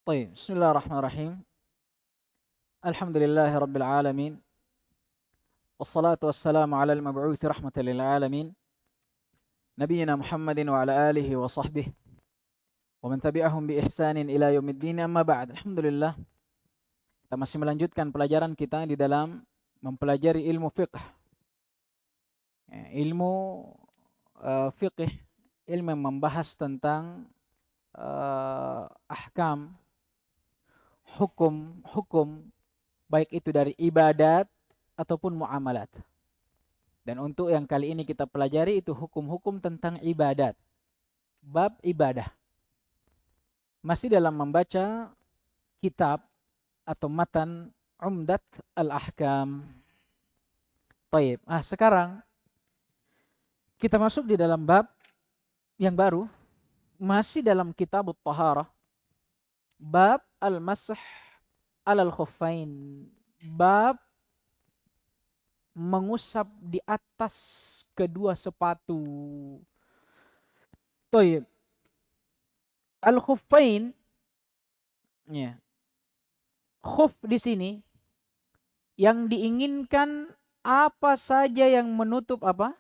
طيب بسم الله الرحمن الرحيم. الحمد لله رب العالمين، والصلاة والسلام على المبعوث رحمة للعالمين نبينا محمد وعلى آله وصحبه ومن تبعهم بإحسان إلى يوم الدين. Amma ba'd. Alhamdulillah, kita masih melanjutkan pelajaran kita di dalam mempelajari ilmu fiqh. Ilmu fiqh, ilmu yang membahas tentang ahkam, hukum baik itu dari ibadat ataupun muamalat. Dan untuk yang kali ini kita pelajari itu hukum-hukum tentang ibadat. Bab ibadah. Masih dalam membaca kitab atau matan Umdat al-Ahkam. Baik. Sekarang kita masuk di dalam bab yang baru. Masih dalam kitab At-Taharah. Bab al-masah alal khuffain. Bab mengusap di atas kedua sepatu. Baik. Al-khuffain, ya. Khuf di sini yang diinginkan apa saja yang menutup apa?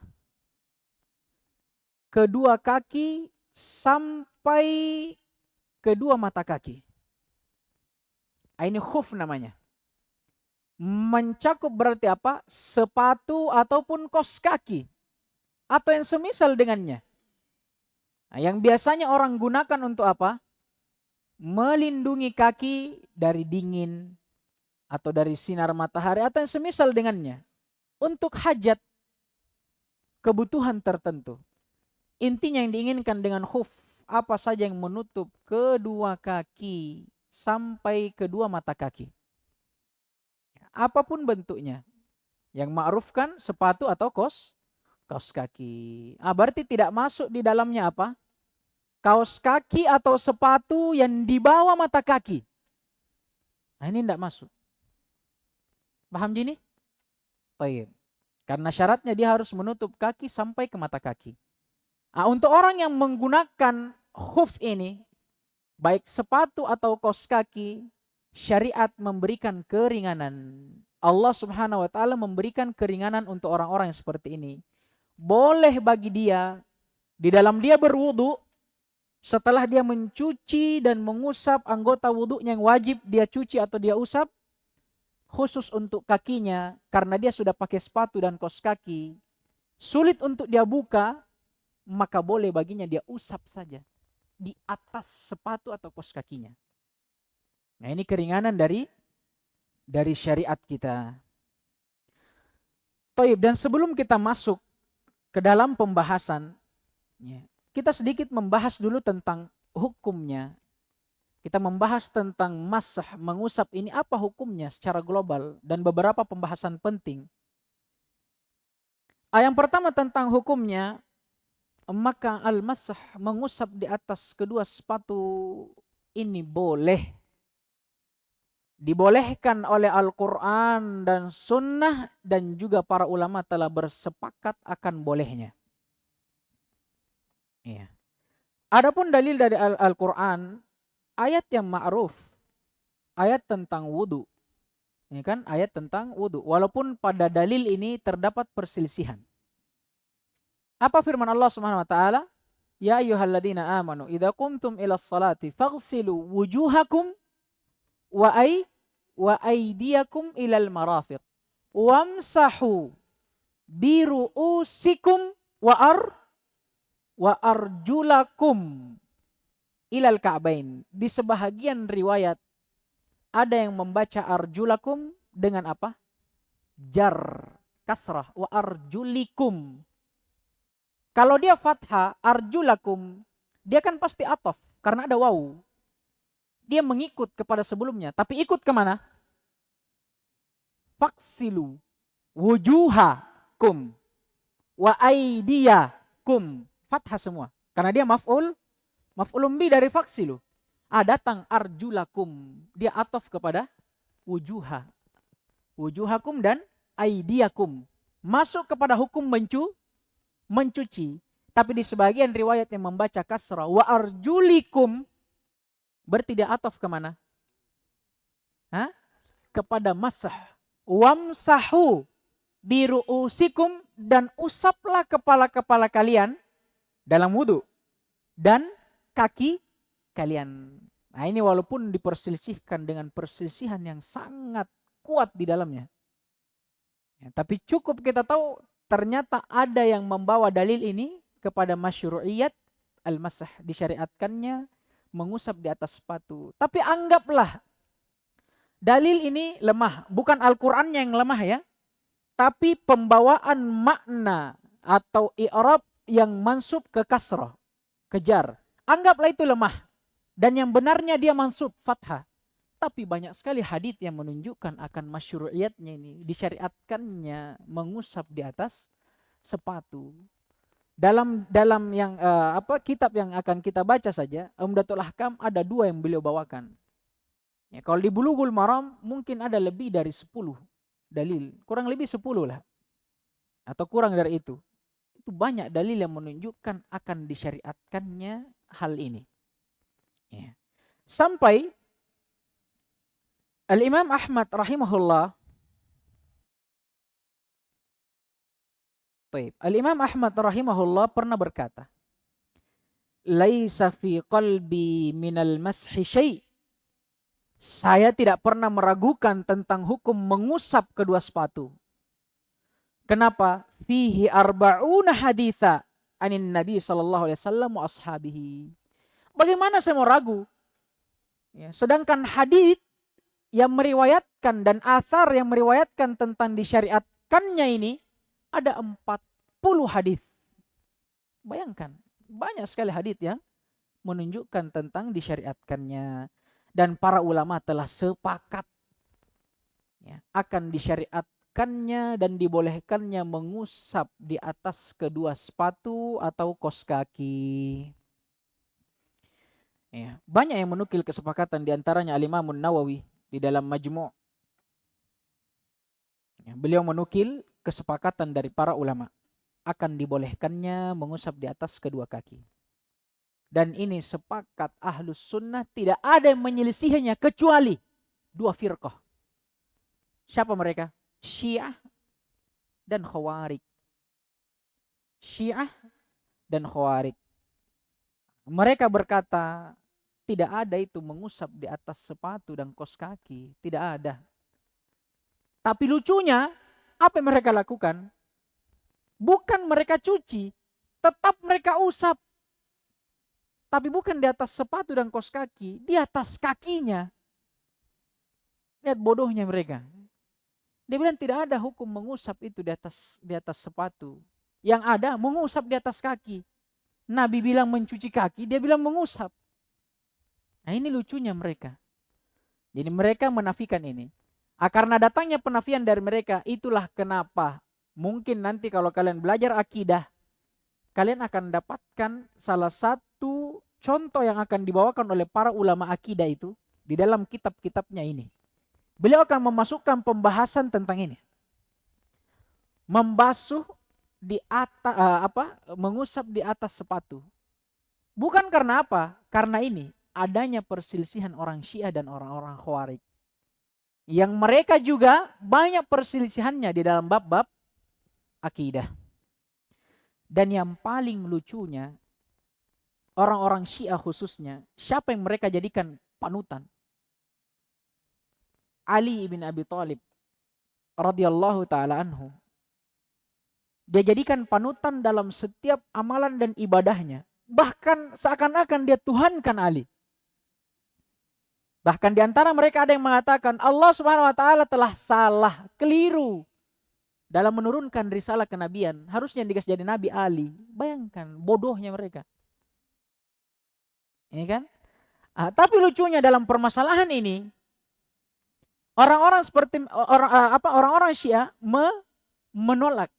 Kedua kaki sampai kedua mata kaki. Ini khuf namanya. Mencakup berarti apa? Sepatu ataupun kos kaki atau yang semisal dengannya. Yang biasanya orang gunakan untuk apa? Melindungi kaki dari dingin atau dari sinar matahari atau yang semisal dengannya. Untuk hajat, kebutuhan tertentu. Intinya yang diinginkan dengan khuf, apa saja yang menutup kedua kaki sampai kedua mata kaki. Apapun bentuknya. Yang ma'ruf kan sepatu atau kaos kaki. Berarti tidak masuk di dalamnya apa? Kaos kaki atau sepatu yang di bawah mata kaki. Ini tidak masuk. Paham gini? Baik. Karena syaratnya dia harus menutup kaki sampai ke mata kaki. Untuk orang yang menggunakan khuf ini, baik sepatu atau kaos kaki, syariat memberikan keringanan. Allah Subhanahu wa taala memberikan keringanan untuk orang-orang yang seperti ini. Boleh bagi dia di dalam dia berwudu, setelah dia mencuci dan mengusap anggota wudunya yang wajib dia cuci atau dia usap, khusus untuk kakinya karena dia sudah pakai sepatu dan kaos kaki, sulit untuk dia buka, maka boleh baginya dia usap saja di atas sepatu atau kaos kakinya. Ini keringanan dari syariat kita. Taib, dan sebelum kita masuk ke dalam pembahasan, kita sedikit membahas dulu tentang hukumnya. Kita membahas tentang masah, mengusap ini apa hukumnya secara global dan beberapa pembahasan penting. Yang pertama tentang hukumnya, maka al-masah, mengusap di atas kedua sepatu ini boleh. Dibolehkan oleh Al-Quran dan Sunnah, dan juga para ulama telah bersepakat akan bolehnya. Iya. Adapun dalil dari Al-Quran, ayat yang ma'ruf, ayat tentang wudu. Ini kan ayat tentang wudu. Walaupun pada dalil ini terdapat perselisihan. Apa firman Allah Subhanahu wa taala? Ya ayyuhalladzina amanu idza qumtum ilas salati faghsilu wujuhakum wa aydiyakum ilal marafiq wamsahu biru'usikum wa arjulakum ilal ka'bain. Di sebahagian riwayat ada yang membaca arjulakum dengan apa? Jar, kasrah, wa arjulikum. Kalau dia fathah arjulakum, dia kan pasti ataf karena ada waw. Dia mengikut kepada sebelumnya, tapi ikut kemana? Faksilu wujuhakum wa aydiyakum. Fathah semua. Karena dia maf'ulun bi dari faksilu. Datang arjulakum. Dia ataf kepada wujuha. Wujuhakum dan aydiyakum. Masuk kepada hukum mencuci. Tapi di sebagian riwayat yang membaca kasrah wa arjulikum, Berarti dia ataf kemana? Hah? Kepada masah. Wamsahu biru'usikum, dan usaplah kepala-kepala kalian dalam wudu dan kaki kalian. Nah ini walaupun diperselisihkan dengan perselisihan yang sangat kuat di dalamnya. Ya, tapi cukup kita tahu ternyata ada yang membawa dalil ini kepada masyru'iyat al-masah, disyariatkannya mengusap di atas sepatu. Tapi anggaplah dalil ini lemah, bukan Al-Qur'annya yang lemah ya, tapi pembawaan makna atau i'rab yang mansub ke kasrah, kejar. Anggaplah itu lemah. Dan yang benarnya dia mansub fathah. Tapi banyak sekali hadits yang menunjukkan akan masyru'iyatnya ini, disyariatkannya mengusap di atas sepatu. Dalam yang kitab yang akan kita baca saja, Umdatul Ahkam, ada 2 yang beliau bawakan. Ya, kalau di Bulughul Maram mungkin ada lebih dari 10 dalil, kurang lebih 10 lah. Atau kurang dari itu. Itu banyak dalil yang menunjukkan akan disyariatkannya hal ini. Ya. Sampai Al-Imam Ahmad rahimahullah, Al-Imam Ahmad rahimahullah pernah berkata, "Laisa fi qalbi minal mashi syai'." Saya tidak pernah meragukan tentang hukum mengusap kedua sepatu. Kenapa? Fihi arba'una haditha anin Nabi sallallahu alaihi wasallam wa ashabihi. Bagaimana saya mau ragu? Ya, sedangkan hadits yang meriwayatkan dan athar yang meriwayatkan tentang disyariatkannya ini ada 40 hadis. Bayangkan, banyak sekali hadis yang menunjukkan tentang disyariatkannya, dan para ulama telah sepakat ya, akan disyariatkannya dan dibolehkannya mengusap di atas kedua sepatu atau kos kaki. Ya, banyak yang menukil kesepakatan, diantaranya Al-Imam Nawawi di dalam Majmu'. Ya, beliau menukil kesepakatan dari para ulama akan dibolehkannya mengusap di atas kedua kaki. Dan ini sepakat ahlus sunnah, tidak ada yang menyelisihinya kecuali 2 firqah. Siapa mereka? Syiah dan Khawarij. Syiah dan Khawarij. Mereka berkata tidak ada itu mengusap di atas sepatu dan kos kaki. Tidak ada. Tapi lucunya, apa yang mereka lakukan? Bukan mereka cuci, tetap mereka usap. Tapi bukan di atas sepatu dan kos kaki, di atas kakinya. Lihat bodohnya mereka. Dia bilang tidak ada hukum mengusap itu di atas sepatu. Yang ada mengusap di atas kaki. Nabi bilang mencuci kaki, dia bilang mengusap. Nah ini lucunya mereka. Jadi mereka menafikan ini. Karena datangnya penafian dari mereka, itulah kenapa mungkin nanti kalau kalian belajar akidah, kalian akan dapatkan salah satu contoh yang akan dibawakan oleh para ulama akidah itu di dalam kitab-kitabnya ini. Beliau akan memasukkan pembahasan tentang ini. Membasuh di atas mengusap di atas sepatu. Bukan karena apa? Karena ini adanya perselisihan orang Syiah dan orang-orang Khawarij. Yang mereka juga banyak perselisihannya di dalam bab-bab akidah. Dan yang paling lucunya, orang-orang Syiah khususnya, siapa yang mereka jadikan panutan? Ali bin Abi Thalib radhiyallahu taala anhu. Dia jadikan panutan dalam setiap amalan dan ibadahnya. Bahkan seakan-akan dia tuhankan Ali. Bahkan di antara mereka ada yang mengatakan Allah Subhanahu wa taala telah salah, keliru dalam menurunkan risalah kenabian. Harusnya yang dikasih jadi nabi Ali. Bayangkan bodohnya mereka. Ini kan? Tapi lucunya dalam permasalahan ini, orang-orang seperti orang-orang Syiah menolak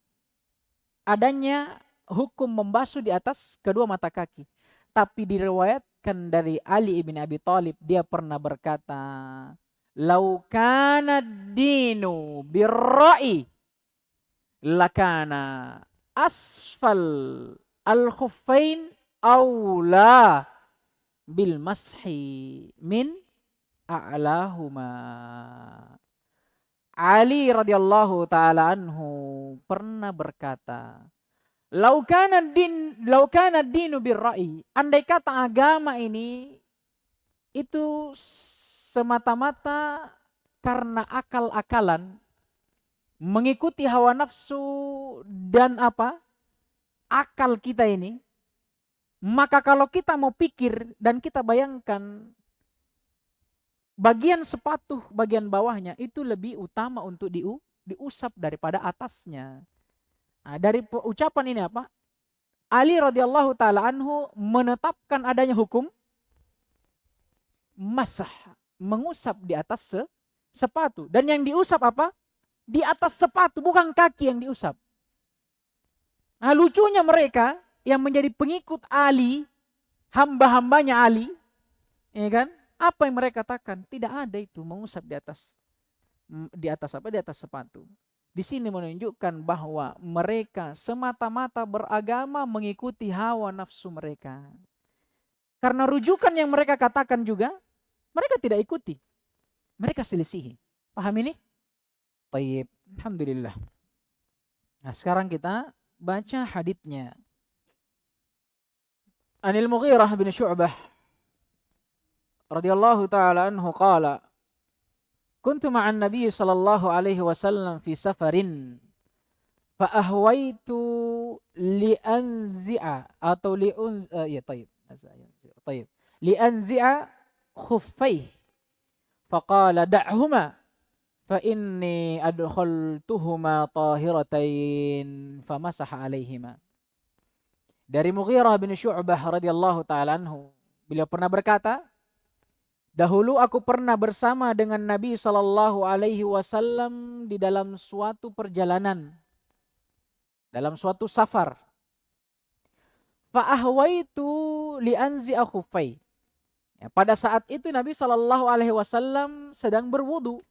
adanya hukum membasuh di atas kedua mata kaki. Tapi diriwayatkan dari Ali bin Abi Thalib, dia pernah berkata, "Lau kana dinu birra'i lakana asfal al-khuffain aula bil mashi min a'lahuma. Ali radhiyallahu taala anhu pernah berkata, laukana dinu birra'i. Andai kata agama ini itu semata-mata karena akal-akalan, mengikuti hawa nafsu dan apa? Akal kita ini, maka kalau kita mau pikir dan kita bayangkan bagian sepatu bagian bawahnya itu lebih utama untuk diusap daripada atasnya. Nah, dari ucapan ini apa? Ali radhiyallahu taala anhu menetapkan adanya hukum masah, mengusap di atas sepatu. Dan yang diusap apa? Di atas sepatu, bukan kaki yang diusap. Nah, lucunya mereka yang menjadi pengikut Ali, hamba-hambanya Ali, ya kan? Apa yang mereka katakan? Tidak ada itu mengusap di atas apa? Di atas sepatu. Di sini menunjukkan bahwa mereka semata-mata beragama mengikuti hawa nafsu mereka. Karena rujukan yang mereka katakan juga mereka tidak ikuti. Mereka selisihi. Paham ini? Baik, alhamdulillah. Nah, sekarang kita baca haditsnya. Anil Mughirah bin Syu'bah radhiyallahu taala anhu qala kuntu ma'an nabiy sallallahu alaihi wasallam fi safarin fa ahwaitu li anzi'a atau li ya tayyib tayyib li anzi'a khuffai faqala da'huma fa inni adkhaltuhuma tahiratain famasaha alaihima. Dari Mughirah bin Syu'bah radhiyallahu taala anhu, beliau pernah berkata, dahulu aku pernah bersama dengan Nabi sallallahu alaihi wasallam di dalam suatu perjalanan, dalam suatu safar. Fa ahwaitu li anzi'a khuffai. Ya, pada saat itu Nabi sallallahu alaihi wasallam sedang berwudu.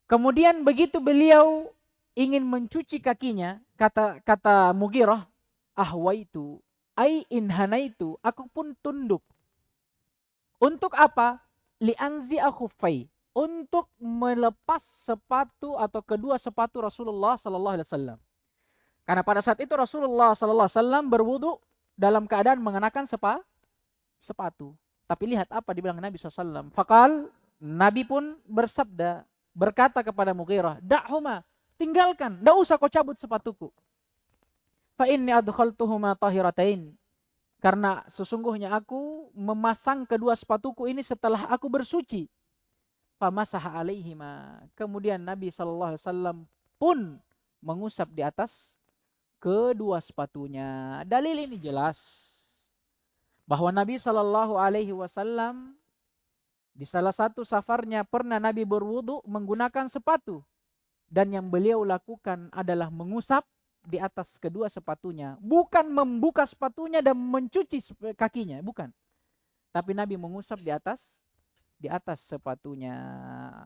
Kemudian begitu beliau ingin mencuci kakinya, kata Mughirah, ahwaitu ai inhanaitu, aku pun tunduk. Untuk apa? Li'anzi'a khuffai, untuk melepas sepatu atau kedua sepatu Rasulullah sallallahu alaihi wasallam. Karena pada saat itu Rasulullah sallallahu alaihi wasallam berwudu dalam keadaan mengenakan sepatu. Tapi lihat apa dibilang Nabi SAW. Fakal, Nabi pun bersabda, berkata kepada Mughirah, da'huma, tinggalkan, tidak usah kau cabut sepatuku. Fa inni adkhaltuhuma tahiratain. Karena sesungguhnya aku memasang kedua sepatuku ini setelah aku bersuci. Famasaha alaihima. Kemudian Nabi SAW pun mengusap di atas kedua sepatunya. Dalil ini jelas bahwa Nabi SAW di salah satu safarnya pernah Nabi berwudu menggunakan sepatu. Dan yang beliau lakukan adalah mengusap di atas kedua sepatunya. Bukan membuka sepatunya dan mencuci kakinya, bukan. Tapi Nabi mengusap di atas sepatunya.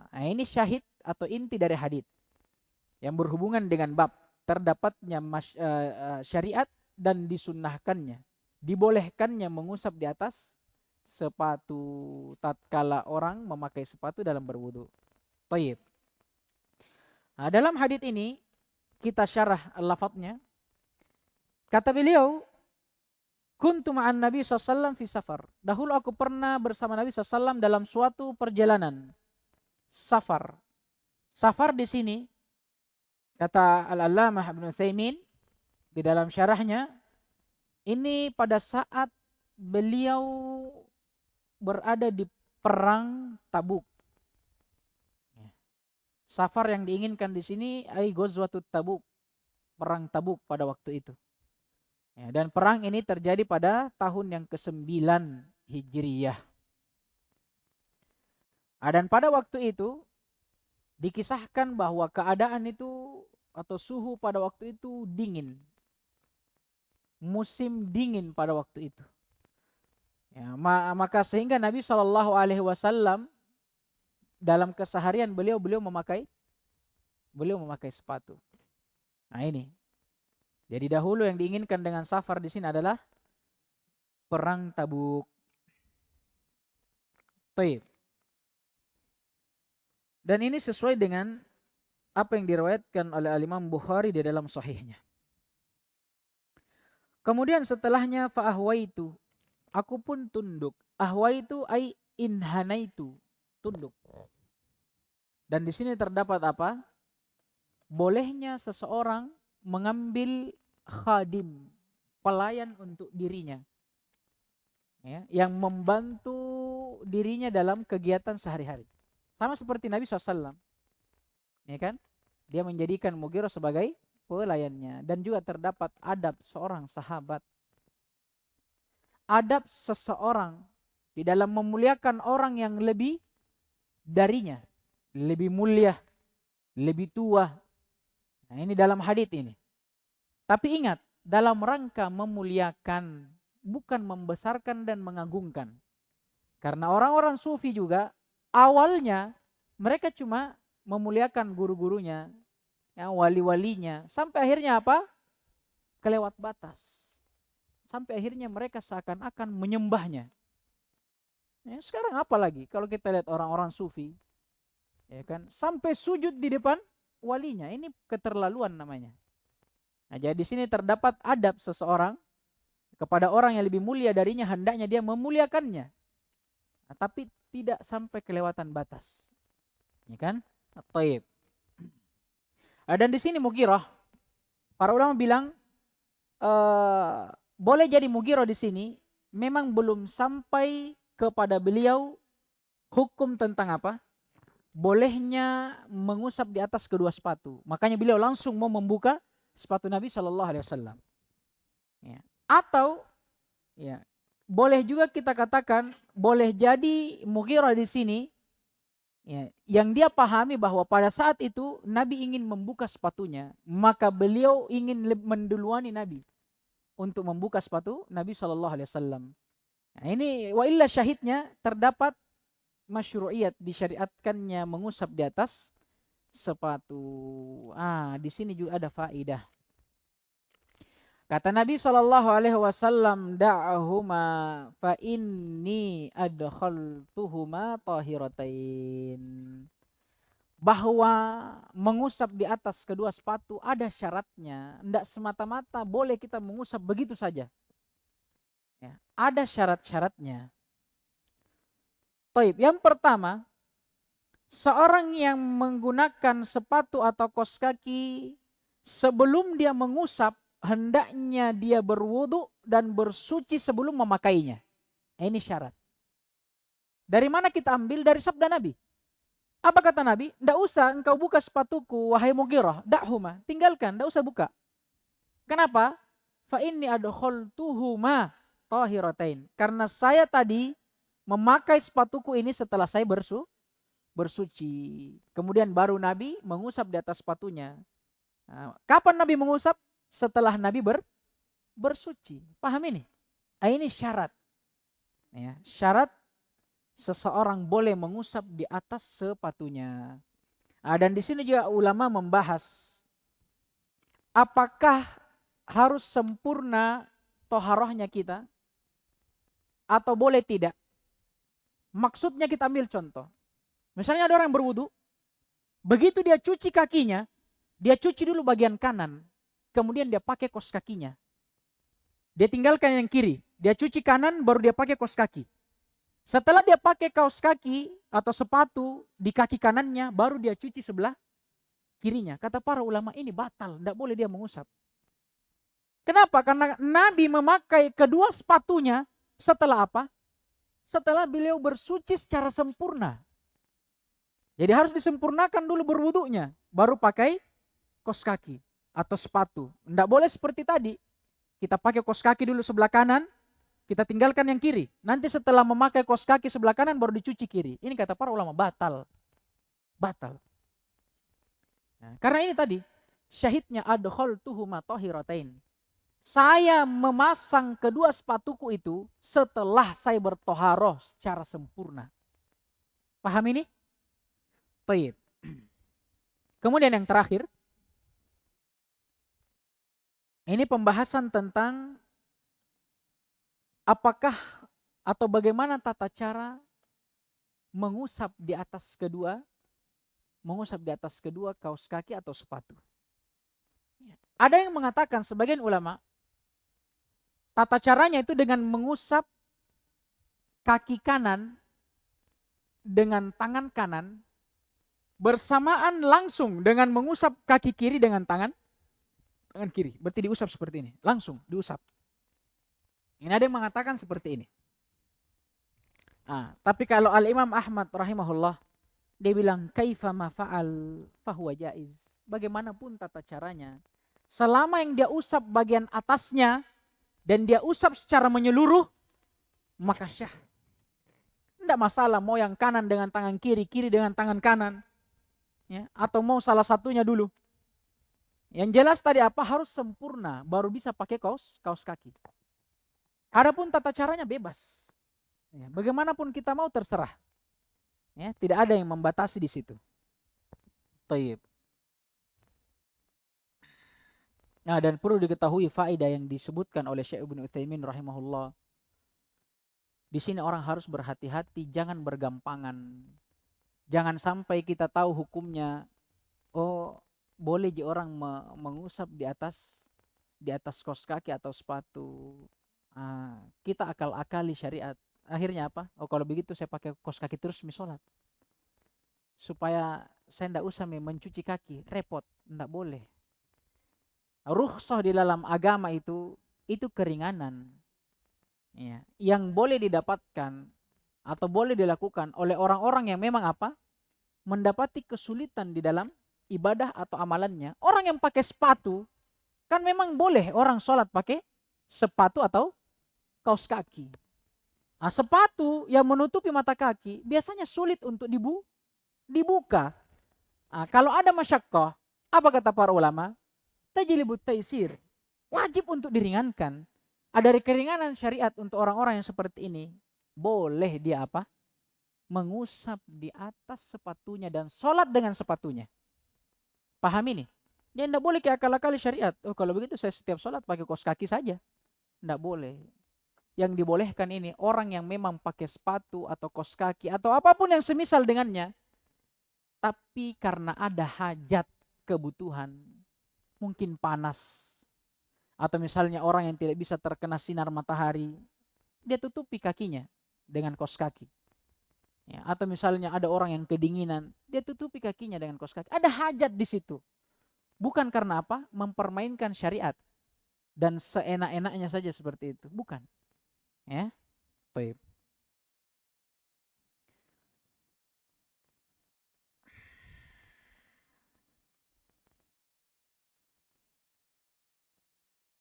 Nah, ini syahid atau inti dari hadits yang berhubungan dengan bab terdapatnya syariat dan disunnahkannya, dibolehkannya mengusap di atas sepatu tatkala orang memakai sepatu dalam berwudu. Baik. Nah, dalam hadits ini kita syarah lafadznya. Kata beliau, kuntu ma'an Nabi SAW fi safar. Dahulu aku pernah bersama Nabi SAW dalam suatu perjalanan. Safar. Safar di sini, kata Al-Allamah Ibnu Utsaimin di dalam syarahnya, ini pada saat beliau berada di perang Tabuk. Safar yang diinginkan di sini ai Ghazwatut Tabuk, perang Tabuk pada waktu itu. Ya, dan perang ini terjadi pada tahun yang ke-9 Hijriyah. Dan pada waktu itu dikisahkan bahwa keadaan itu atau suhu pada waktu itu dingin. Musim dingin pada waktu itu. Ya, maka sehingga Nabi SAW dalam keseharian beliau memakai sepatu. Nah ini. Jadi dahulu yang diinginkan dengan safar di sini adalah perang Tabuk. Taib. Dan ini sesuai dengan apa yang diriwayatkan oleh Imam Bukhari di dalam sahihnya. Kemudian setelahnya fa'ahwaitu, aku pun tunduk. Ahwaitu ai inhanaitu, tunduk. Dan di sini terdapat apa? Bolehnya seseorang mengambil khadim, pelayan untuk dirinya, ya, yang membantu dirinya dalam kegiatan sehari-hari. Sama seperti Nabi SAW, ya kan? Dia menjadikan Mughirah sebagai pelayannya. Dan juga terdapat adab seorang sahabat. Adab seseorang di dalam memuliakan orang yang lebih darinya, lebih mulia, lebih tua. Nah, ini dalam hadits ini. Tapi ingat, dalam rangka memuliakan, bukan membesarkan dan mengagungkan. Karena orang-orang sufi juga awalnya mereka cuma memuliakan guru-gurunya, ya, wali-walinya, sampai akhirnya apa? Kelewat batas. Sampai akhirnya mereka seakan-akan menyembahnya. Ya, sekarang apa lagi kalau kita lihat orang-orang sufi, ya kan, sampai sujud di depan walinya, ini keterlaluan namanya. Nah, jadi di sini terdapat adab seseorang kepada orang yang lebih mulia darinya, hendaknya dia memuliakannya. Nah, tapi tidak sampai kelewatan batas. Ya kan? Taib. Dan di sini Mughirah, para ulama bilang boleh jadi Mughirah di sini memang belum sampai kepada beliau hukum tentang apa? Bolehnya mengusap di atas kedua sepatu. Makanya beliau langsung mau membuka sepatu Nabi Shallallahu Alaihi Wasallam. Ya. Atau ya, boleh juga kita katakan boleh jadi Mughirah di sini, ya, yang dia pahami bahwa pada saat itu Nabi ingin membuka sepatunya, maka beliau ingin menduluani Nabi untuk membuka sepatu Nabi Shallallahu Alaihi Wasallam. Nah, ini wa illa syahidnya terdapat masyru'iyat, disyariatkannya mengusap di atas sepatu. Di sini juga ada faidah. Kata Nabi Shallallahu Alaihi Wasallam, da'ahuma fa inni adkhaltuhuma tahiratain. Bahwa mengusap di atas kedua sepatu ada syaratnya. Tidak semata-mata boleh kita mengusap begitu saja. Ya, ada syarat-syaratnya. Taib. Yang pertama, seorang yang menggunakan sepatu atau kaos kaki, sebelum dia mengusap, hendaknya dia berwudu dan bersuci sebelum memakainya. Ini syarat. Dari mana kita ambil? Dari sabda Nabi. Apa kata Nabi? Tidak usah engkau buka sepatuku, wahai Mughirah. Da'huma, tinggalkan, tidak usah buka. Kenapa? Fa inni adkhaltuhuma tahiratain. Karena saya tadi memakai sepatuku ini setelah saya bersuci. Kemudian baru Nabi mengusap di atas sepatunya. Nah, kapan Nabi mengusap? Setelah Nabi bersuci. Paham ini? Ini syarat. Ya, syarat seseorang boleh mengusap di atas sepatunya. Dan di sini juga ulama membahas apakah harus sempurna toharohnya kita atau boleh tidak. Maksudnya kita ambil contoh. Misalnya ada orang yang berwudu, begitu dia cuci kakinya, dia cuci dulu bagian kanan, kemudian dia pakai kaos kakinya. Dia tinggalkan yang kiri, dia cuci kanan baru dia pakai kaos kaki. Setelah dia pakai kaos kaki atau sepatu di kaki kanannya, baru dia cuci sebelah kirinya. Kata para ulama ini batal, tidak boleh dia mengusap. Kenapa? Karena Nabi memakai kedua sepatunya setelah apa? Setelah beliau bersuci secara sempurna. Jadi harus disempurnakan dulu berwudunya, baru pakai kaos kaki atau sepatu. Tidak boleh seperti tadi. Kita pakai kaos kaki dulu sebelah kanan, kita tinggalkan yang kiri. Nanti setelah memakai kaos kaki sebelah kanan baru dicuci kiri. Ini kata para ulama batal. Batal. Nah, karena ini tadi syahidnya adkhaltuhuma tahiratain. Saya memasang kedua sepatuku itu setelah saya bertoharoh secara sempurna. Paham ini? Baik. Kemudian yang terakhir, ini pembahasan tentang apakah atau bagaimana tata cara mengusap di atas kedua kaos kaki atau sepatu. Ada yang mengatakan, sebagian ulama, tata caranya itu dengan mengusap kaki kanan dengan tangan kanan bersamaan langsung dengan mengusap kaki kiri dengan tangan kiri. Berarti diusap seperti ini, langsung diusap. Ini ada yang mengatakan seperti ini. Tapi kalau Al-Imam Ahmad rahimahullah, dia bilang kaifa ma fa'al fahuwa jaiz. Bagaimanapun tata caranya, selama yang dia usap bagian atasnya dan dia usap secara menyeluruh, maka syah. Tidak masalah mau yang kanan dengan tangan kiri, kiri dengan tangan kanan, ya, atau mau salah satunya dulu. Yang jelas tadi apa, harus sempurna baru bisa pakai kaos kaki. Adapun tata caranya bebas. Ya, bagaimanapun kita mau terserah. Ya, tidak ada yang membatasi di situ. Taib. Nah, dan perlu diketahui faedah yang disebutkan oleh Syekh Ibnu Utsaimin rahimahullah. Di sini orang harus berhati-hati, jangan bergampangan. Jangan sampai kita tahu hukumnya, oh boleh orang mengusap di atas kaos kaki atau sepatu. Kita akal-akali syariat. Akhirnya apa? Oh kalau begitu saya pakai kaos kaki terus sholat. Supaya saya tidak usah mencuci kaki, repot. Tidak boleh. Rukhsah di dalam agama itu keringanan. Ya, yang boleh didapatkan atau boleh dilakukan oleh orang-orang yang memang apa? Mendapati kesulitan di dalam ibadah atau amalannya. Orang yang pakai sepatu, kan memang boleh orang sholat pakai sepatu atau kaos kaki. Sepatu yang menutupi mata kaki biasanya sulit untuk dibuka. Kalau ada masyaqqah, apa kata para ulama? Tajlibut taisir. Wajib untuk diringankan. Ada keringanan syariat untuk orang-orang yang seperti ini. Boleh dia apa? Mengusap di atas sepatunya dan sholat dengan sepatunya. Paham ini? Dia tidak boleh kayak akal-akali syariat. Oh kalau begitu saya setiap sholat pakai kaos kaki saja. Tidak boleh. Yang dibolehkan ini orang yang memang pakai sepatu atau kaos kaki atau apapun yang semisal dengannya. Tapi karena ada hajat kebutuhan. Mungkin panas. Atau misalnya orang yang tidak bisa terkena sinar matahari. Dia tutupi kakinya dengan kaos kaki. Ya, atau misalnya ada orang yang kedinginan. Dia tutupi kakinya dengan kaos kaki. Ada hajat di situ. Bukan karena apa? Mempermainkan syariat. Dan seenak-enaknya saja seperti itu. Bukan. Ya, baik.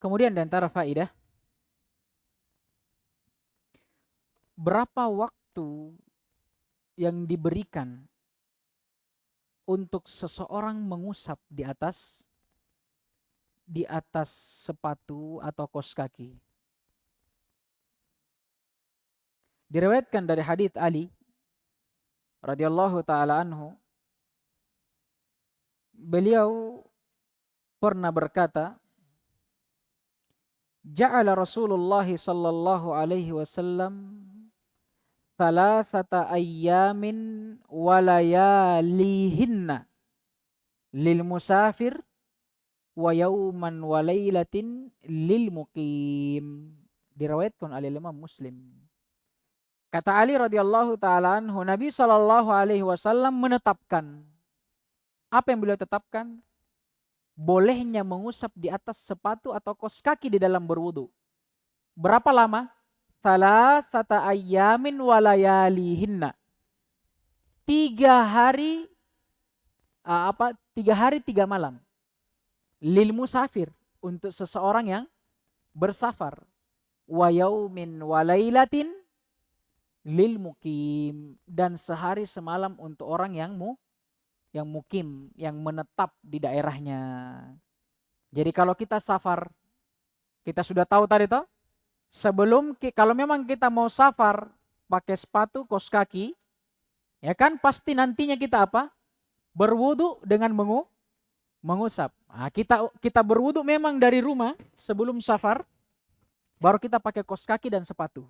Kemudian di antara faedah, berapa waktu yang diberikan untuk seseorang mengusap di atas sepatu atau kaos kaki? Diriwayatkan dari hadits Ali radhiyallahu taala anhu, beliau pernah berkata, ja'ala Rasulullah sallallahu alaihi wasallam thalathata ayyamin wa layalihinna lil musafir wa yauman wa lailatin lil muqim. Diriwayatkan oleh Imam Muslim. Kata Ali radhiyallahu taala anhu, Nabi sallallahu alaihi wasallam menetapkan. Apa yang beliau tetapkan? Bolehnya mengusap di atas sepatu atau kaos kaki di dalam berwudu. Berapa lama? Thalathata ayyamin wa layalihinna. 3 hari 3 malam. Lil musafir, untuk seseorang yang bersafar. Wa yaumin wa lailatin lil mukim, dan sehari semalam untuk orang yang mukim, yang menetap di daerahnya. Jadi kalau kita safar, kita sudah tahu tadi toh, kalau memang kita mau safar pakai sepatu kaos kaki, ya kan pasti nantinya kita apa? Berwudu dengan mengusap. Kita berwudu memang dari rumah sebelum safar, baru kita pakai kaos kaki dan sepatu.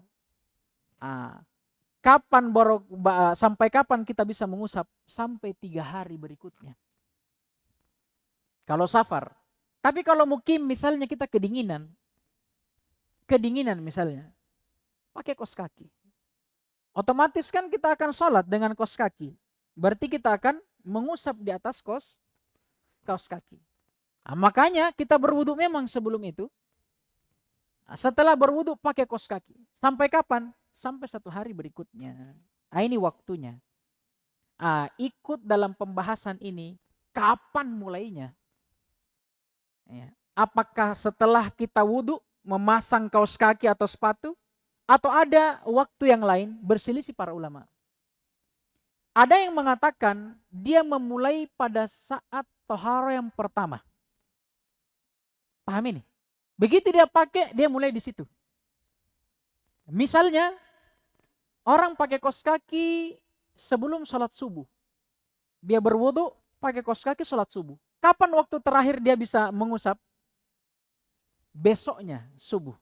sampai kapan kita bisa mengusap? Sampai 3 hari berikutnya. Kalau safar. Tapi kalau mukim misalnya kita kedinginan misalnya, pakai kaos kaki. Otomatis kan kita akan sholat dengan kaos kaki. Berarti kita akan mengusap di atas kaos kaki. Nah, makanya kita berwudu memang sebelum itu. Nah, setelah berwudu pakai kaos kaki. Sampai kapan? Sampai 1 hari berikutnya. Nah, ini waktunya. Ikut dalam pembahasan ini, kapan mulainya? Ya. Apakah setelah kita wudu memasang kaos kaki atau sepatu? Atau ada waktu yang lain? Berselisih para ulama. Ada yang mengatakan dia memulai pada saat toharo yang pertama. Paham ini? Begitu dia pakai, dia mulai di situ. Misalnya, orang pakai kaos kaki sebelum sholat subuh. Dia berwudu, pakai kaos kaki sholat subuh. Kapan waktu terakhir dia bisa mengusap? Besoknya subuh.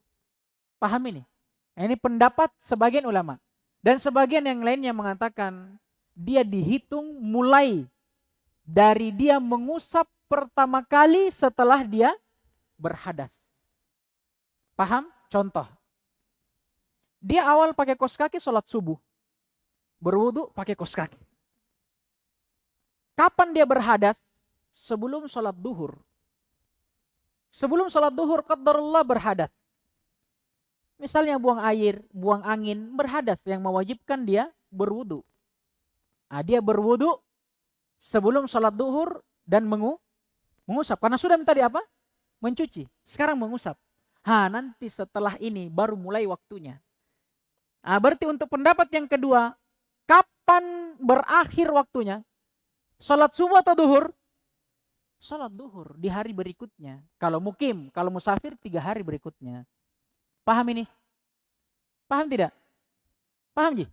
Paham ini? Ini pendapat sebagian ulama. Dan sebagian yang lainnya mengatakan dia dihitung mulai dari dia mengusap pertama kali setelah dia berhadas. Paham? Contoh. Dia awal pakai kaos kaki sholat subuh. Berwudu pakai kaos kaki. Kapan dia berhadas? Sebelum sholat duhur. Sebelum sholat duhur, qadarullah berhadas. Misalnya buang air, buang angin, berhadas yang mewajibkan dia berwudu. Dia berwudu sebelum sholat duhur dan mengusap. Karena sudah tadi apa? Mencuci. Sekarang mengusap. Nanti setelah ini baru mulai waktunya. Berarti untuk pendapat yang kedua, kapan berakhir waktunya? Sholat subuh atau duhur? Sholat duhur di hari berikutnya. Kalau mukim, kalau musafir 3 hari berikutnya. Paham ini? Paham tidak? Paham Ji?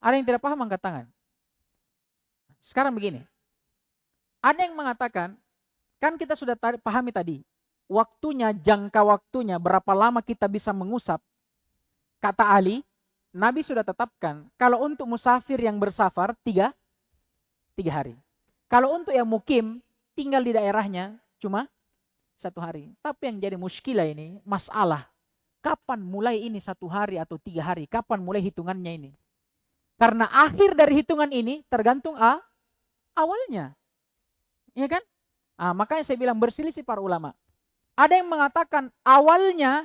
Ada yang tidak paham angkat tangan. Sekarang begini. Ada yang mengatakan, kan kita sudah pahami tadi. Waktunya, jangka waktunya, berapa lama kita bisa mengusap. Kata Ali, Nabi sudah tetapkan, kalau untuk musafir yang bersafar 3 hari. Kalau untuk yang mukim, tinggal di daerahnya cuma 1 hari. Tapi yang jadi muskilah ini, masalah. Kapan mulai ini 1 hari atau 3 hari? Kapan mulai hitungannya ini? Karena akhir dari hitungan ini tergantung awalnya. Iya kan? Makanya saya bilang berselisih para ulama. Ada yang mengatakan awalnya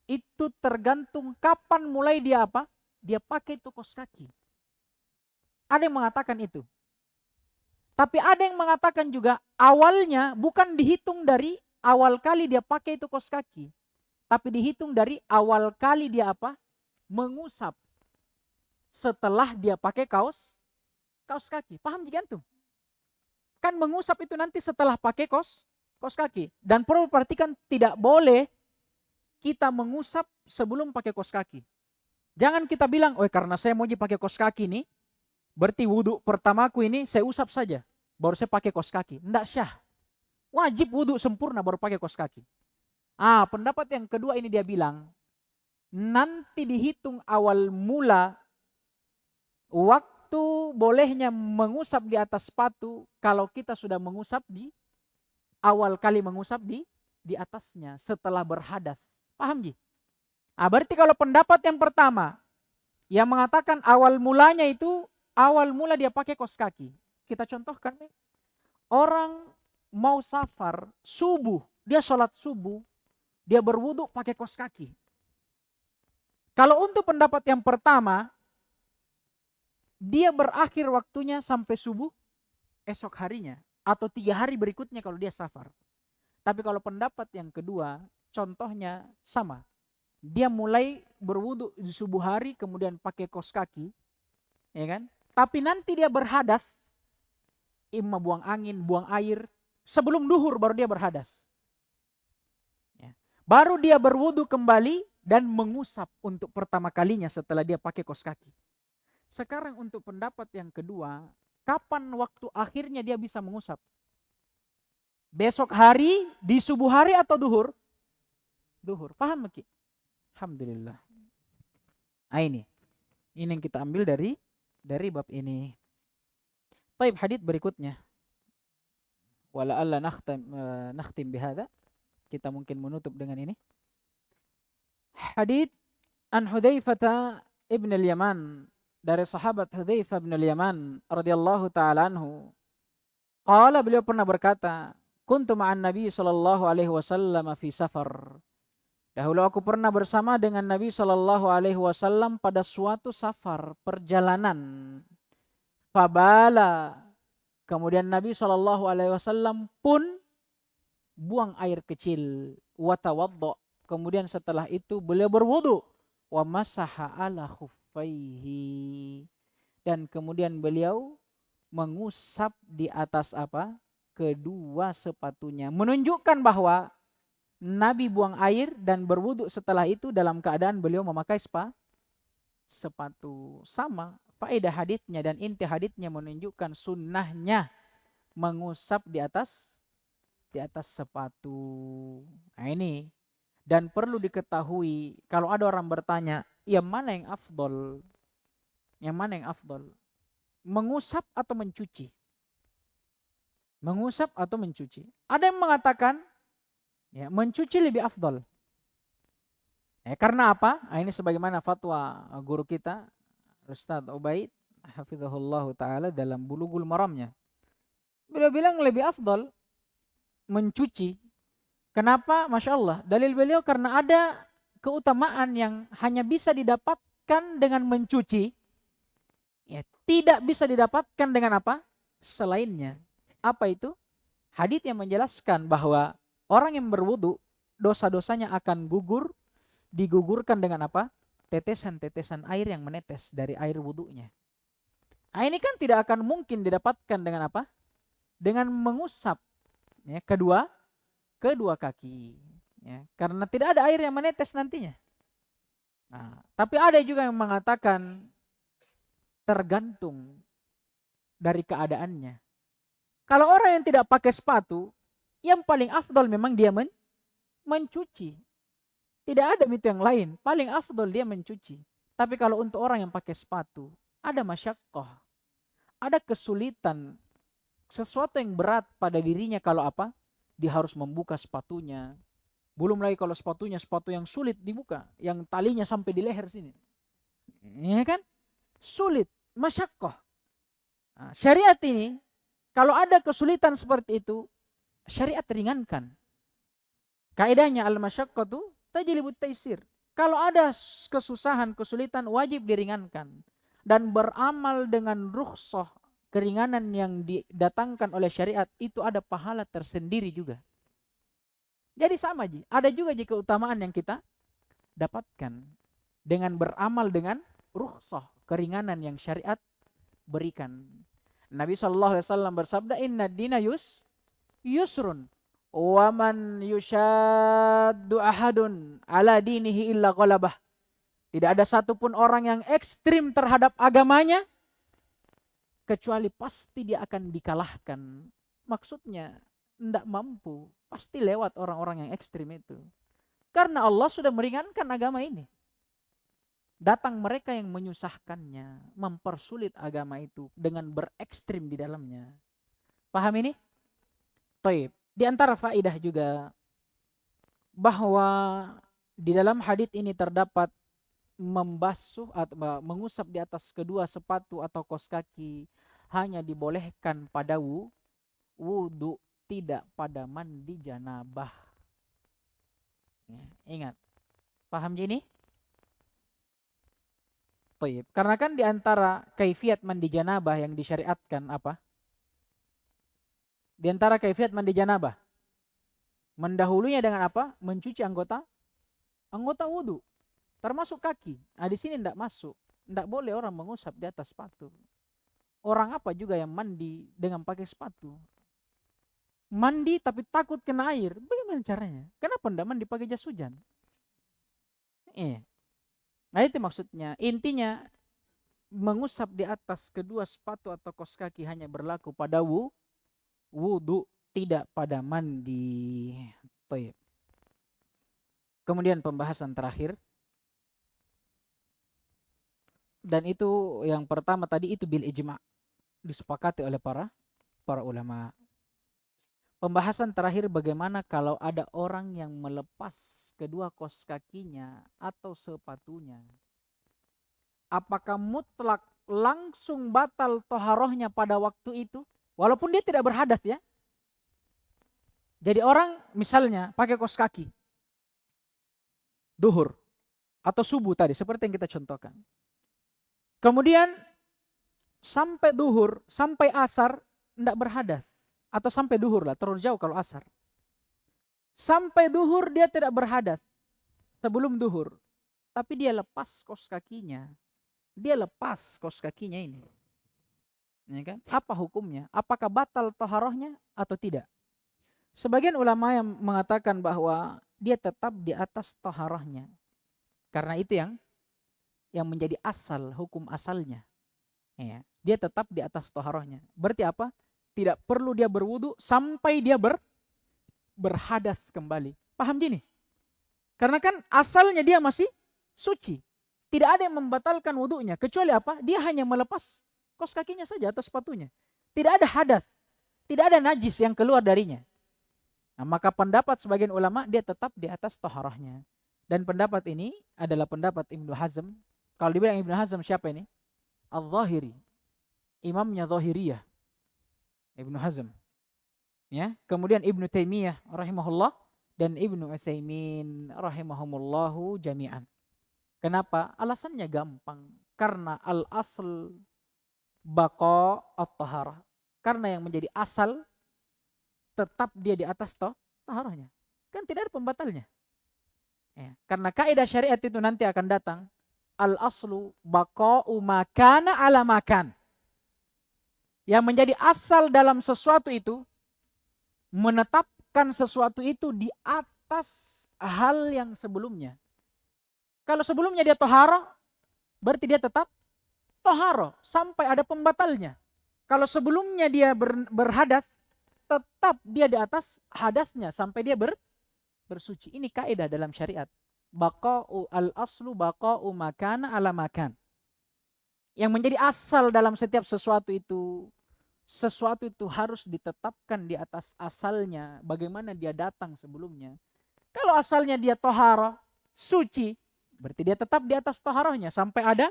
itu tergantung kapan mulai dia apa? Dia pakai itu kaos kaki. Ada yang mengatakan itu. Tapi ada yang mengatakan juga awalnya bukan dihitung dari awal kali dia pakai itu kaos kaki. Tapi dihitung dari awal kali dia apa? Mengusap. Setelah dia pakai kaos kaki. Paham juga tuh? Kan mengusap itu nanti setelah pakai kaos kaki. Dan perlu perhatikan tidak boleh kita mengusap sebelum pakai kaos kaki. Jangan kita bilang, karena saya mau pakai kaos kaki nih, berarti wudhu pertamaku ini saya usap saja, baru saya pakai kaos kaki. Enggak syah. Wajib wudhu sempurna baru pakai kaos kaki. Pendapat yang kedua ini dia bilang, nanti dihitung awal mula waktu bolehnya mengusap di atas sepatu kalau kita sudah mengusap di awal kali mengusap di atasnya setelah berhadas. Paham Ji? Berarti kalau pendapat yang pertama yang mengatakan awal mulanya itu awal mula dia pakai kaos kaki. Kita contohkan nih. Orang mau safar subuh, dia sholat subuh, dia berwudu pakai kaos kaki. Kalau untuk pendapat yang pertama, dia berakhir waktunya sampai subuh esok harinya atau 3 hari berikutnya kalau dia safar. Tapi kalau pendapat yang kedua, contohnya sama. Dia mulai berwudu di subuh hari, kemudian pakai kaos kaki, ya kan? Tapi nanti dia berhadas, imma buang angin, buang air, sebelum duhur baru dia berhadas. Ya. Baru dia berwudu kembali dan mengusap untuk pertama kalinya setelah dia pakai kaos kaki. Sekarang untuk pendapat yang kedua, kapan waktu akhirnya dia bisa mengusap? Besok hari, di subuh hari atau duhur? Duhur. Paham Ki? Alhamdulillah. Ini. Ini yang kita ambil dari bab ini. Baik, hadits berikutnya. Wala alla nakhtim bihadza. Kita mungkin menutup dengan ini. Hadits an Hudzaifah ibn al-Yaman, dari sahabat Hudzaifah bin al-Yaman radhiyallahu taala anhu. Qala, beliau pernah berkata, kuntu ma'an Nabi sallallahu alaihi wasallam fi safar. Dahulu aku pernah bersama dengan Nabi sallallahu alaihi wasallam pada suatu safar, perjalanan. Fabala, kemudian Nabi sallallahu alaihi wasallam pun buang air kecil. Wa tawaddo, kemudian setelah itu beliau berwudu. Wa masaha ala khuffaihi, dan kemudian beliau mengusap di atas apa? Kedua sepatunya. Menunjukkan bahwa Nabi buang air dan berwudu setelah itu dalam keadaan beliau memakai sepatu. Sama faedah haditsnya dan inti haditsnya menunjukkan sunnahnya mengusap di atas sepatu. Nah ini, dan perlu diketahui kalau ada orang bertanya, yang mana yang afdol? Yang mana yang afdol? Mengusap atau mencuci? Mengusap atau mencuci? Ada yang mengatakan ya, mencuci lebih afdol. Karena apa? Nah, ini sebagaimana fatwa guru kita Ustaz Ubaid hafizahullah taala dalam Bulughul Maramnya. Beliau bilang lebih afdol mencuci. Kenapa? Masya Allah. Dalil beliau karena ada keutamaan yang hanya bisa didapatkan dengan mencuci. Ya, tidak bisa didapatkan dengan apa? Selainnya. Apa itu? Hadits yang menjelaskan bahwa orang yang berwudu, dosa-dosanya akan digugurkan dengan apa? Tetesan-tetesan air yang menetes dari air wudunya. Nah, ini kan tidak akan mungkin didapatkan dengan apa? Dengan mengusap ya, kedua kaki. Ya, karena tidak ada air yang menetes nantinya. Nah, tapi ada juga yang mengatakan tergantung dari keadaannya. Kalau orang yang tidak pakai sepatu, yang paling afdol memang dia mencuci. Tidak ada itu yang lain. Paling afdol dia mencuci. Tapi kalau untuk orang yang pakai sepatu, ada masyaqqah. Ada kesulitan. Sesuatu yang berat pada dirinya kalau apa? Dia harus membuka sepatunya. Belum lagi kalau sepatunya sepatu yang sulit dibuka. Yang talinya sampai di leher sini. Ya kan? Sulit. Masyaqqah. Nah, syariat ini, kalau ada kesulitan seperti itu, syariat ringankan. Kaidahnya al-masyaqqatu tajlibut taisir. Kalau ada kesusahan, kesulitan, wajib diringankan. Dan beramal dengan rukhsah, keringanan yang didatangkan oleh syariat, itu ada pahala tersendiri juga. Jadi sama Ji, ada juga Ji keutamaan yang kita dapatkan dengan beramal dengan rukhsah, keringanan yang syariat berikan. Nabi SAW bersabda, inna dina yusrun. Wa man yushaddu ahadun ala dinihi illa ghalabah. Tidak ada satupun orang yang ekstrim terhadap agamanya kecuali pasti dia akan dikalahkan. Maksudnya tidak mampu, pasti lewat orang-orang yang ekstrim itu. Karena Allah sudah meringankan agama ini. Datang mereka yang menyusahkannya, mempersulit agama itu dengan berekstrim di dalamnya. Paham ini? Baik. Di antara faidah juga bahwa di dalam hadits ini terdapat membasuh atau mengusap di atas kedua sepatu atau kaos kaki hanya dibolehkan pada wudu, tidak pada mandi janabah. Ya, ingat, paham ini? Baik. Karena kan di antara kaifiat mandi janabah yang disyariatkan apa? Di antara kaifiat mandi janabah, mendahulunya dengan apa? Mencuci anggota wudu, termasuk kaki. Nah, di sini tidak masuk. Tidak boleh orang mengusap di atas sepatu. Orang apa juga yang mandi dengan pakai sepatu? Mandi tapi takut kena air. Bagaimana caranya? Kenapa tidak mandi pakai jas hujan? Nah itu maksudnya. Intinya mengusap di atas kedua sepatu atau kaos kaki hanya berlaku pada wudu, tidak pada mandi. Baik. Kemudian pembahasan terakhir. Dan itu yang pertama tadi itu bil ijma', disepakati oleh para ulama. Pembahasan terakhir, bagaimana kalau ada orang yang melepas kedua kaos kakinya atau sepatunya. Apakah mutlak langsung batal toharohnya pada waktu itu? Walaupun dia tidak berhadas ya. Jadi orang misalnya pakai kaos kaki. Duhur atau subuh tadi seperti yang kita contohkan. Kemudian sampai duhur, sampai asar tidak berhadas. Atau sampai duhur lah, terlalu jauh kalau asar. Sampai duhur dia tidak berhadas sebelum duhur. Tapi dia lepas kaos kakinya. Dia lepas kaos kakinya ini. Ya kan? Apa hukumnya? Apakah batal toharohnya atau tidak? Sebagian ulama yang mengatakan bahwa dia tetap di atas toharohnya. Karena itu yang menjadi asal, hukum asalnya. Ya, dia tetap di atas toharohnya. Berarti apa? Tidak perlu dia berwudu sampai dia berhadas kembali. Paham gini? Karena kan asalnya dia masih suci. Tidak ada yang membatalkan wudunya. Kecuali apa? Dia hanya melepas kaos kakinya saja atau sepatunya. Tidak ada hadas. Tidak ada najis yang keluar darinya. Nah, maka pendapat sebagian ulama dia tetap di atas toharahnya. Dan pendapat ini adalah pendapat Ibnu Hazm. Kalau dibilang Ibnu Hazm siapa ini? Al-Zahiri. Imamnya Zahiriyah. Ibnu Hazm. Ya, kemudian Ibnu Taimiyah rahimahullah dan Ibnu Utsaimin rahimahumullahu jami'an. Kenapa? Alasannya gampang. Karena al-asl baqa at-taharah. Karena yang menjadi asal tetap dia di atas taharahnya. Kan tidak ada pembatalnya. Ya, karena kaidah syariat itu nanti akan datang. Al-aslu baqa'u makana ala makan. Yang menjadi asal dalam sesuatu itu menetapkan sesuatu itu di atas hal yang sebelumnya. Kalau sebelumnya dia tohara, berarti dia tetap tohara sampai ada pembatalnya. Kalau sebelumnya dia berhadas, tetap dia di atas hadasnya sampai dia bersuci. Ini kaidah dalam syariat. Baqa'u al-aslu baqa'u makana ala makan. Yang menjadi asal dalam setiap sesuatu itu harus ditetapkan di atas asalnya. Bagaimana dia datang sebelumnya. Kalau asalnya dia tohara, suci, berarti dia tetap di atas toharahnya sampai ada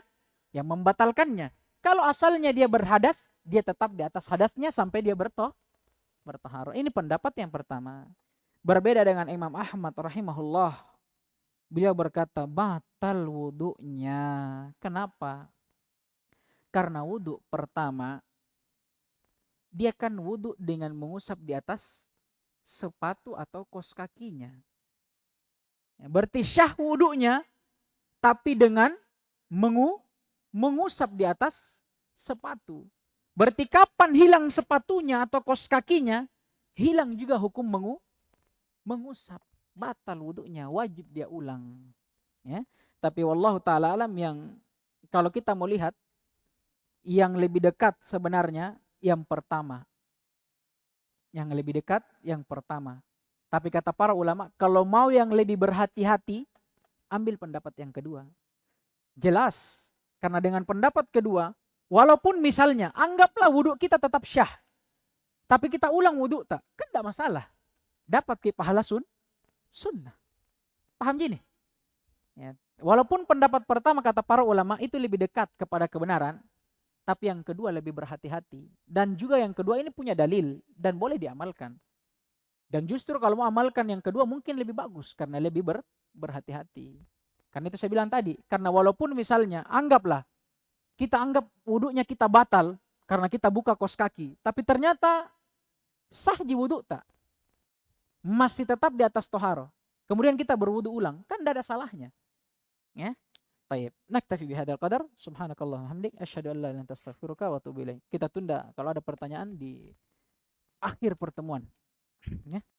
yang membatalkannya. Kalau asalnya dia berhadas, dia tetap di atas hadasnya sampai dia bertoharah. Ini pendapat yang pertama. Berbeda dengan Imam Ahmad rahimahullah. Beliau berkata batal wudunya. Kenapa? Karena wudu pertama dia kan wudu dengan mengusap di atas sepatu atau kaos kakinya. Berarti syah wudunya tapi dengan mengusap di atas sepatu. Berarti kapan hilang sepatunya atau kaos kakinya, hilang juga hukum mengusap. Batal wudunya, wajib dia ulang. Ya. Tapi wallahu ta'ala alam, yang kalau kita mau lihat yang lebih dekat sebenarnya yang pertama. Yang lebih dekat yang pertama. Tapi kata para ulama, kalau mau yang lebih berhati-hati, ambil pendapat yang kedua. Jelas, karena dengan pendapat kedua, walaupun misalnya, anggaplah wudhu kita tetap syah. Tapi kita ulang wudhu tak, kan tidak masalah. Dapat pahala sunnah. Paham gini? Ya. Walaupun pendapat pertama kata para ulama itu lebih dekat kepada kebenaran, tapi yang kedua lebih berhati-hati. Dan juga yang kedua ini punya dalil dan boleh diamalkan. Dan justru kalau mau amalkan yang kedua mungkin lebih bagus karena lebih berhati-hati. Karena itu saya bilang tadi, karena walaupun misalnya anggaplah kita anggap wudhunya kita batal karena kita buka kaos kaki, tapi ternyata sah di wudhu tak, masih tetap di atas toharo. Kemudian kita berwudhu ulang, kan tidak ada salahnya. Ya. Baik, naktafi bihadzal qadar. Subhanakallahumma hamdik asyhadu an la ilaha illa anta astaghfiruka wa atubu ilaik. Kita tunda kalau ada pertanyaan di akhir pertemuan. Ya.